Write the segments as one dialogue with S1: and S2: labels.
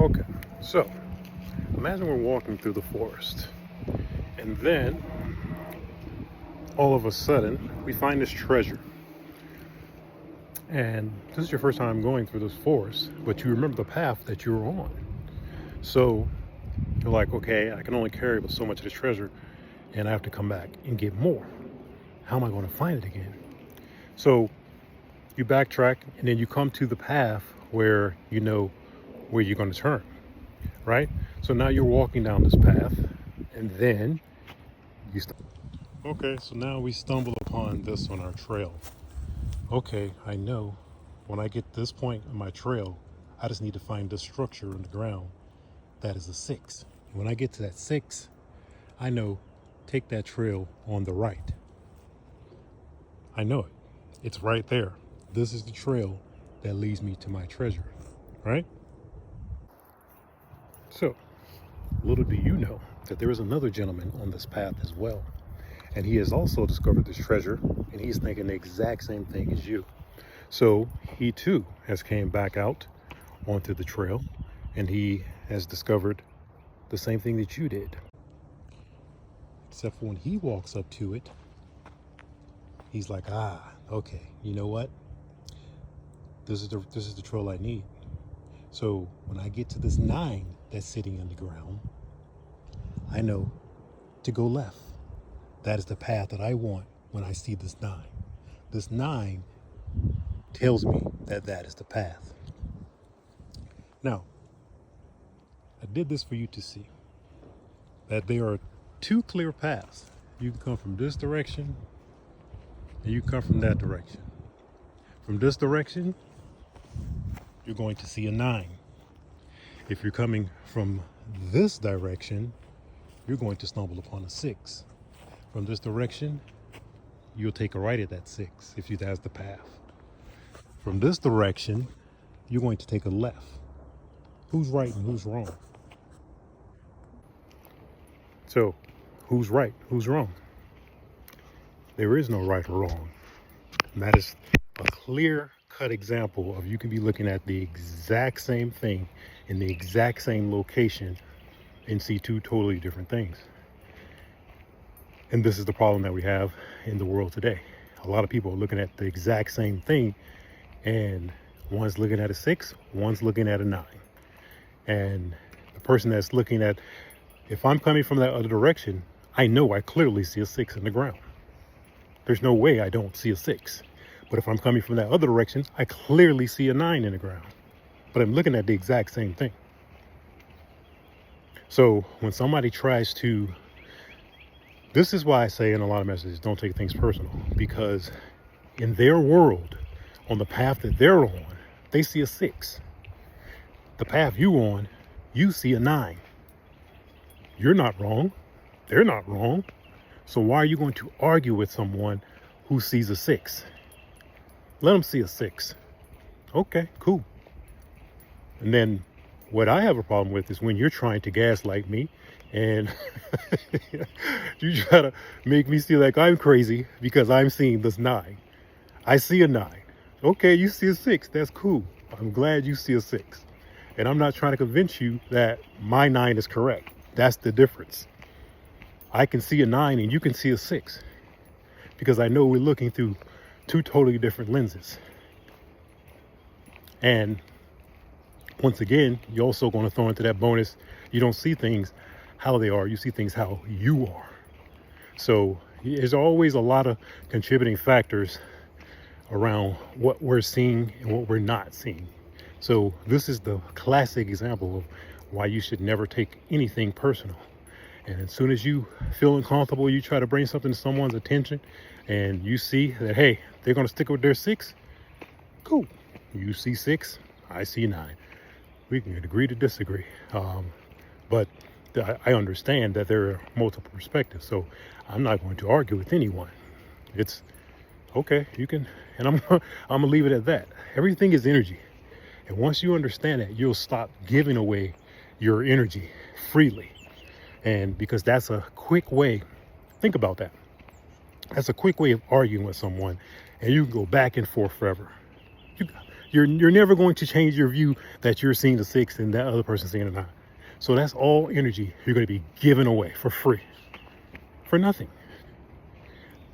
S1: Okay, so imagine we're walking through the forest, and then all of a sudden we find this treasure. And this is your first time going through this forest, but you remember the path that you were on. So you're like, okay, I can only carry but so much of the treasure, and I have to come back and get more. How am I going to find it again? So you backtrack, and then you come to the path where you know where you're going to turn, right? So now you're walking down this path, and then you okay, so now we stumble upon this on our trail. Okay, I know when I get this point on my trail, I just need to find this structure in the ground that is a 6. When I get to that 6, I know take that trail on the right. I know it. It's right there. This is the trail that leads me to my treasure, right? So, little do you know that there is another gentleman on this path as well. And he has also discovered this treasure, and he's thinking the exact same thing as you. So he too has came back out onto the trail, and he has discovered the same thing that you did. Except for when he walks up to it, he's like, okay, you know what? This is the trail I need. So when I get to this 9 that's sitting on the ground, I know to go left. That is the path that I want when I see this 9. This 9 tells me that that is the path. Now, I did this for you to see that there are 2 clear paths. You can come from this direction, and you come from that direction. From this direction, you're going to see a 9. If you're coming from this direction, you're going to stumble upon a 6. From this direction, you'll take a right at that 6 if that's the path. From this direction, you're going to take a left. Who's right and who's wrong? So, who's right? Who's wrong? There is no right or wrong. And that is a clear-cut example of you can be looking at the exact same thing in the exact same location and see 2 totally different things. And this is the problem that we have in the world today. A lot of people are looking at the exact same thing, and one's looking at a 6, one's looking at a 9. And the person that's looking at, if I'm coming from that other direction, I know I clearly see a 6 in the ground. There's no way I don't see a 6. But if I'm coming from that other direction, I clearly see a 9 in the ground. But I'm looking at the exact same thing. So when somebody tries to, this is why I say in a lot of messages, don't take things personal, because in their world, on the path that they're on, they see a 6. The path you on, you see a 9. You're not wrong. They're not wrong. So why are you going to argue with someone who sees a 6? Let them see a 6. Okay, cool. And then what I have a problem with is when you're trying to gaslight me and you try to make me feel like I'm crazy because I'm seeing this 9. I see a 9. Okay, you see a 6. That's cool. I'm glad you see a 6. And I'm not trying to convince you that my 9 is correct. That's the difference. I can see a 9 and you can see a 6 because I know we're looking through 2 totally different lenses. And once again, you're also going to throw into that bonus. You don't see things how they are. You see things how you are. So there's always a lot of contributing factors around what we're seeing and what we're not seeing. So this is the classic example of why you should never take anything personal. And as soon as you feel uncomfortable, you try to bring something to someone's attention and you see that, hey, they're going to stick with their 6. Cool. You see 6, I see 9. We can agree to disagree. But I understand that there are multiple perspectives. So I'm not going to argue with anyone. It's okay. You can, and I'm going to leave it at that. Everything is energy. And once you understand that, you'll stop giving away your energy freely. And because that's a quick way, think about that. That's a quick way of arguing with someone, and you can go back and forth forever. You're never going to change your view that you're seeing the 6 and that other person's seeing the 9. So that's all energy you're going to be giving away for free, for nothing.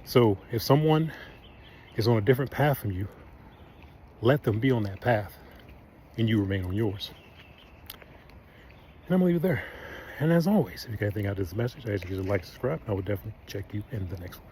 S1: So if someone is on a different path from you, let them be on that path and you remain on yours. And I'm going to leave it there. And as always, if you got anything out of this message, I ask you to like, subscribe. I will definitely check you in the next one.